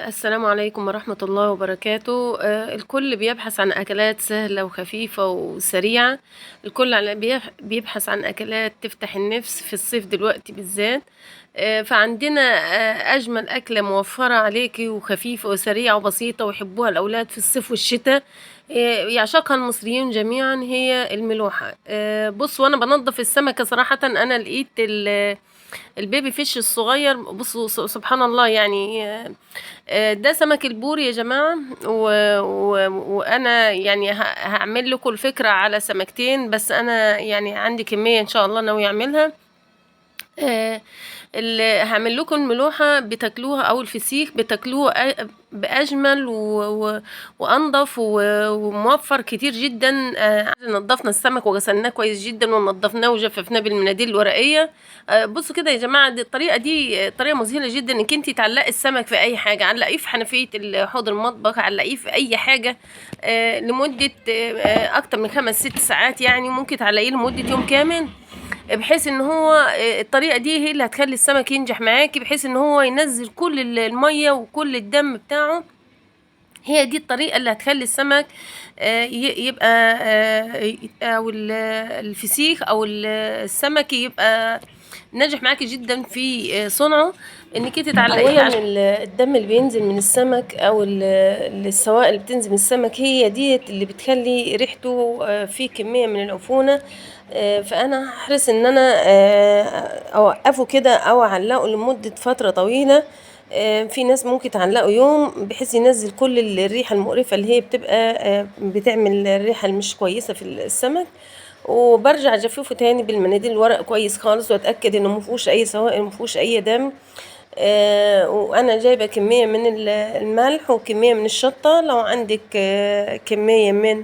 السلام عليكم ورحمة الله وبركاته. الكل بيبحث عن أكلات سهلة وخفيفة وسريعة. الكل بيبحث عن أكلات تفتح النفس في الصيف دلوقتي بالذات. فعندنا أجمل أكلة موفرة عليكي وخفيفة وسريعة وبسيطة ويحبوها الأولاد في الصيف والشتاء. يعشقها المصريين جميعا، هي الملوحة. بص، وأنا بنضف السمكة صراحة أنا لقيت البيبي فيش الصغير. بصوا سبحان الله يعني. ده سمك البوري يا جماعة. وأنا يعني هعمل لكم الفكرة على سمكتين بس. أنا يعني عندي كمية إن شاء الله ناوي أعملها. آه، اللي هعمل لكم الملوحة بتاكلوها أو الفسيخ بتاكلوها بأجمل وأنضف وموفر كتير جدا. نضفنا السمك وغسلناه كويس جدا ونضفناه وجففناه بالمناديل الورقية. بصوا كده يا جماعة، الطريقة دي طريقة مذهلة جدا انك انتي تعلقي السمك في أي حاجة، علقيه في حنفية حوض المطبخ، علقيه في أي حاجة لمدة أكتر من 5-6 ساعات. يعني ممكن تعلقيه لمدة يوم كامل، بحيث ان هو الطريقه دي هي اللي هتخلي السمك ينجح معاكي، بحيث ان هو ينزل كل الميه وكل الدم بتاعه. هي دي الطريقه اللي هتخلي السمك يبقى او الفسيخ او السمك يبقى ناجح معاكي جدا في صنعه. انك انت تعلقيه اولا الدم اللي بينزل من السمك او السوائل اللي بتنزل من السمك هي ديت اللي بتخلي ريحته فيه كميه من العفونه. فانا هحرص ان انا اوقفه كده او اعلقه لمده فتره طويله. في ناس ممكن تعلقه يوم بحيث ينزل كل الريحه المقرفه اللي هي بتبقى بتعمل الريحه المش كويسه في السمك. وبرجع اجففه تاني بالمناديل الورق كويس خالص واتاكد انه مفيهوش اي سوائل مفيهوش اي دم. وانا جايبه كميه من الملح وكميه من الشطه. لو عندك كميه من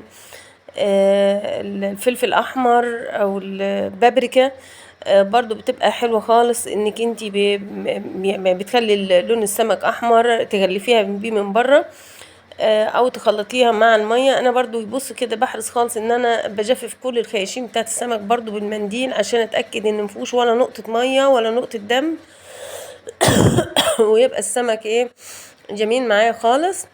الفلفل الاحمر او البابريكا برضو بتبقى حلوة خالص، انك انتي بتخلي لون السمك احمر، تغلفيها بيه من بره او تخلطيها مع المية. انا برضو يبص كده بحرص خالص ان انا بجفف كل الخياشيم بتاعت السمك برضو بالمنديل عشان اتأكد ان مفيهوش ولا نقطة مية ولا نقطة دم. ويبقى السمك جميل معايا خالص.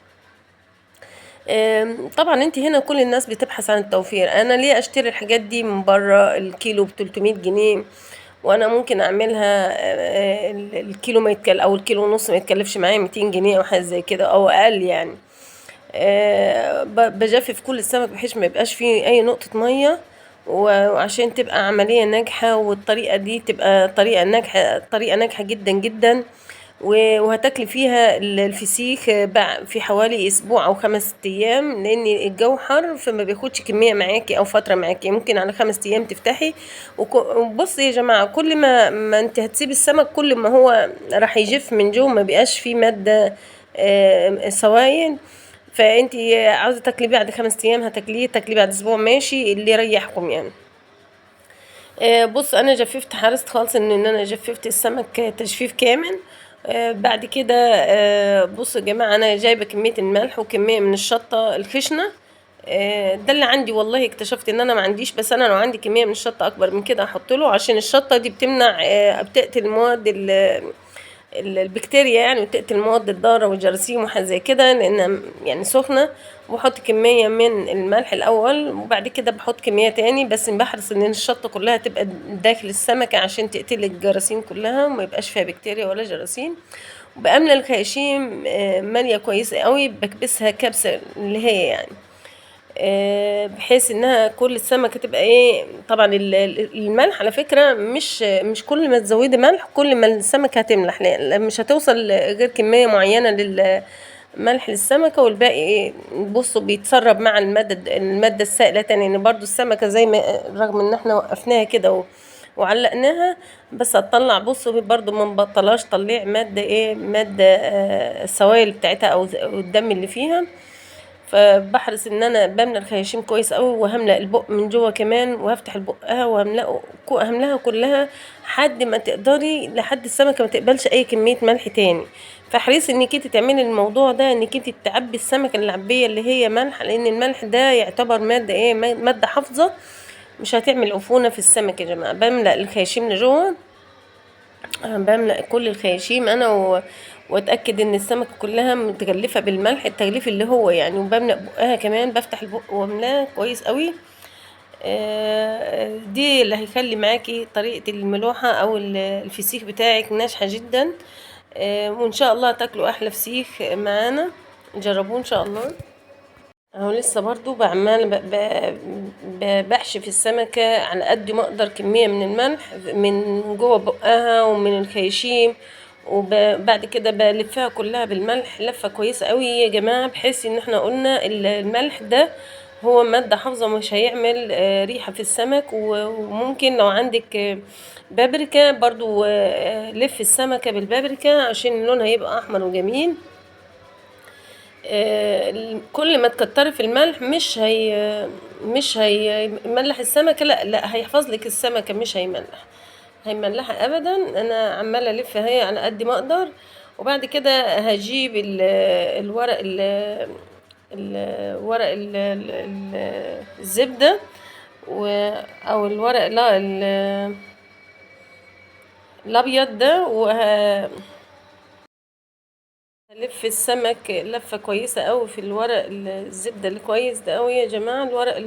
طبعا انت هنا كل الناس بتبحث عن التوفير. انا ليه اشتري الحاجات دي من بره الكيلو ب300 جنيه وانا ممكن اعملها الكيلو ما يتكل او الكيلو ونص ما يتكلفش معايا 200 جنيه او حاجه زي كده او اقل يعني. بجفف كل السمك بحيث ما يبقاش فيه اي نقطه ميه وعشان تبقى عمليه ناجحه، والطريقه دي تبقى طريقه ناجحه جدا جدا. وهتاكلي فيها الفسيخ في حوالي اسبوع او 5 ايام، لان الجو حر فما بياخدش كميه معاكي او فتره معاكي، ممكن على 5 ايام تفتحي. وبصي يا جماعه، كل ما انت هتسيبي السمك كل ما هو راح يجف من جوه، ما بيبقاش فيه ماده سوائل. فانت عاوزه تاكليه بعد 5 ايام هتاكليه، تاكليه بعد اسبوع ماشي، اللي يريحكم يعني. بص، انا جففت، حرصت خالص ان انا جففت السمك تجفيف كامل. بعد كده بص يا جماعه، انا جايبه كميه الملح وكميه من الشطه الخشنه. ده اللي عندي. والله اكتشفت ان انا ما عنديش، بس انا لو عندي كميه من الشطه اكبر من كده احط له، عشان الشطه دي بتمنع بتقتل المواد البكتيريا يعني، وتقتل المواد الضاره والجراثيم وحاجه زي كده، لان يعني سخنه. وبحط كميه من الملح الاول وبعد كده بحط كميه تاني، بس بحرص ان الشطه كلها تبقى داخل السمكه عشان تقتل الجراثيم كلها وما يبقاش فيها بكتيريا ولا جراثيم. وبأملى الخياشيم ماليه كويسه قوي، بكبسها كبسه اللي هي يعني بحيث انها كل السمكه تبقى طبعا الملح على فكره مش كل ما تزودي ملح كل ما السمكه هتملح، لان مش هتوصل غير كميه معينه للملح للسمكه، والباقي بصوا بيتسرب مع الماده السائله تاني. يعني برضو السمكه زي ما رغم ان احنا وقفناها كده وعلقناها، بس هتطلع. بصوا برضو ما نبطلاش طليع ماده السوائل بتاعتها او الدم اللي فيها. فبحرص ان انا بملى الخياشيم كويس قوي، وهملأ البق من جوه كمان، وهفتح البقها هملاها كلها لحد ما تقدري، لحد السمكه ما تقبلش اي كميه ملح تاني. فحريص انك انت تعملي الموضوع ده، انك انت تعبي السمكه العبيه اللي هي ملح، لان الملح ده يعتبر ماده ماده حافظه، مش هتعمل عفونه في السمك. يا جماعه بملأ الخياشيم لجوه، بملأ كل الخياشيم انا واتاكد ان السمكه كلها متغلفه بالملح التغليف اللي هو يعني، وبملأ بقها كمان، بفتح البق واملاه كويس قوي. دي اللي هيخلي معاكي طريقه الملوحه او الفسيخ بتاعك ناجحه جدا. وان شاء الله تاكلوا احلى فسيخ معانا، جربوه ان شاء الله. اهو لسه برضو بعمل بحشي في السمكة على قد ما اقدر كمية من الملح من جوه بقها ومن الخياشيم، وبعد كده بلفها كلها بالملح لفة كويسة قوي يا جماعة، بحيث ان احنا قلنا الملح ده هو مادة حافظة مش هيعمل ريحة في السمك. وممكن لو عندك بابريكا برضو لف السمكة بالبابريكا عشان لونها يبقى احمر وجميل. كل ما تكتري في الملح مش هيملح السمكة، لا هيحفظ لك السمكة، مش هيملحها ابدا. انا عماله الف اهي على قد ما اقدر. وبعد كده هجيب الورق الورق الزبده، او الورق لا الابيض ده، هلف السمك لفة كويسة قوي في الورق الزبدة اللي كويس ده قوي يا جماعة. الورق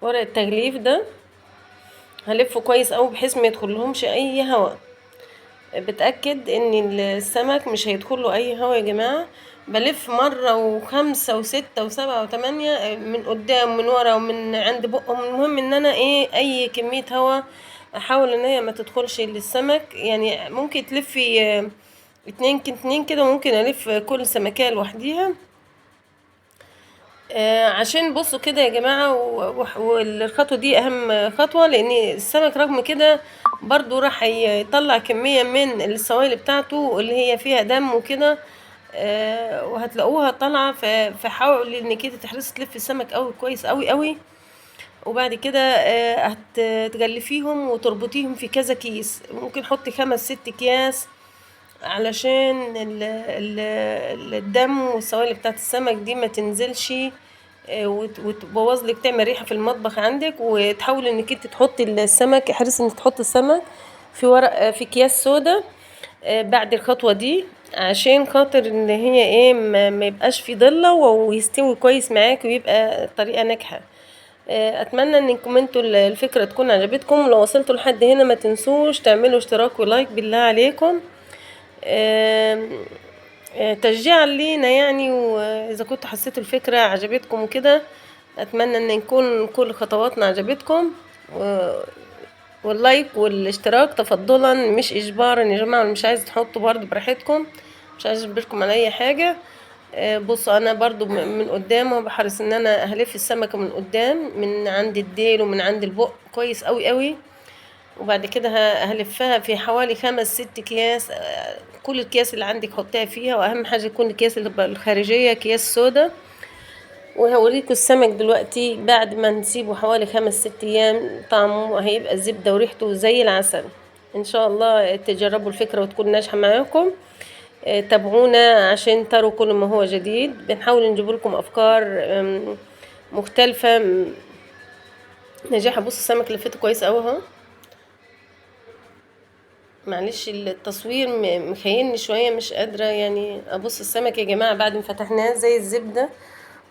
ورق التغليف ده هلفه كويس قوي بحيث ما يدخلهمش اي هواء. بتأكد ان السمك مش هيدخله اي هواء يا جماعة. بلف مرة وخمسة وستة وسبعة وتمانية، من قدام ومن ورا ومن عند بقهم. المهم ان انا اي كمية هواء احاول ان هي ما تدخلش للسمك. يعني ممكن تلفي اتنين كده، ممكن الف كل سمكية لوحديها. عشان بصوا كده يا جماعة، والخطوة دي اهم خطوة، لان السمك رغم كده برضو راح يطلع كمية من السوائل بتاعته اللي هي فيها دم وكده. وهتلاقوها طالعة. فحاولي انك انت تحرصي تلفي السمك قوي كويس قوي قوي. وبعد كده هتغلفيهم وتربطيهم في كذا كيس. ممكن حطي 5-6 اكياس علشان الدم والسوائل بتاعت السمك دي ما تنزلش وتبوظ لك، تعمل ريحه في المطبخ عندك. وتحاولي انك انت تحطي السمك، احرصي انك تحطي السمك في ورق في اكياس سودا بعد الخطوه دي، عشان خاطر ان هي ما يبقاش في ضله ويستوي كويس معاك ويبقى الطريقه ناجحه. اتمنى انكم انتوا الفكره تكون عجبتكم. لو وصلتوا لحد هنا ما تنسوش تعملوا اشتراك ولايك بالله عليكم، تشجيعا لينا يعني. واذا كنتوا حسيتوا الفكره عجبتكم وكده، اتمنى ان نكون كل خطواتنا عجبتكم. واللايك والاشتراك تفضلا مش اجبارا يا جماعه. مش عايز تحطوا برضو براحتكم، مش عايز اجبركم على اي حاجه. بصوا انا برضو من قدام بحرص ان انا هلف السمكه من قدام، من عند الديل ومن عند البق كويس قوي قوي. وبعد كده هلفها في حوالي 5-6 اكياس. كل الكياس اللي عندك حطيها فيها، واهم حاجه يكون الكياس اللي الخارجيه اكياس سودا. وهوريكم السمك دلوقتي بعد ما نسيبه حوالي 5-6 ايام طعمه هيبقى الزبده وريحته زي العسل. ان شاء الله تجربوا الفكره وتكون ناجحه معاكم. تابعونا عشان تروا كل ما هو جديد. بنحاول نجيب لكم افكار مختلفه ناجحه. بصوا السمك لفته كويس قوي اهو. معلش التصوير مخيلني شويه، مش قادره يعني ابص السمك يا جماعه بعد ما فتحناه زي الزبده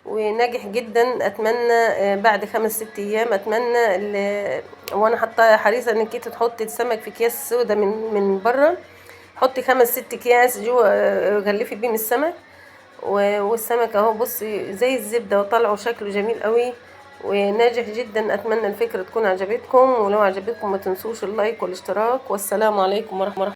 وناجح جدا. اتمنى بعد 5-6 ايام، اتمنى وانا حاطه حريصه انك انت تحطي السمك في اكياس سودا من بره. حطي 5-6 اكياس جوه غلفي بيهم السمك. والسمك اهو بصي زي الزبده وطلعوا شكله جميل قوي وناجح جدا. اتمنى الفكره تكون عجبتكم، ولو عجبتكم ما تنسوش اللايك والاشتراك. والسلام عليكم ورحمه الله.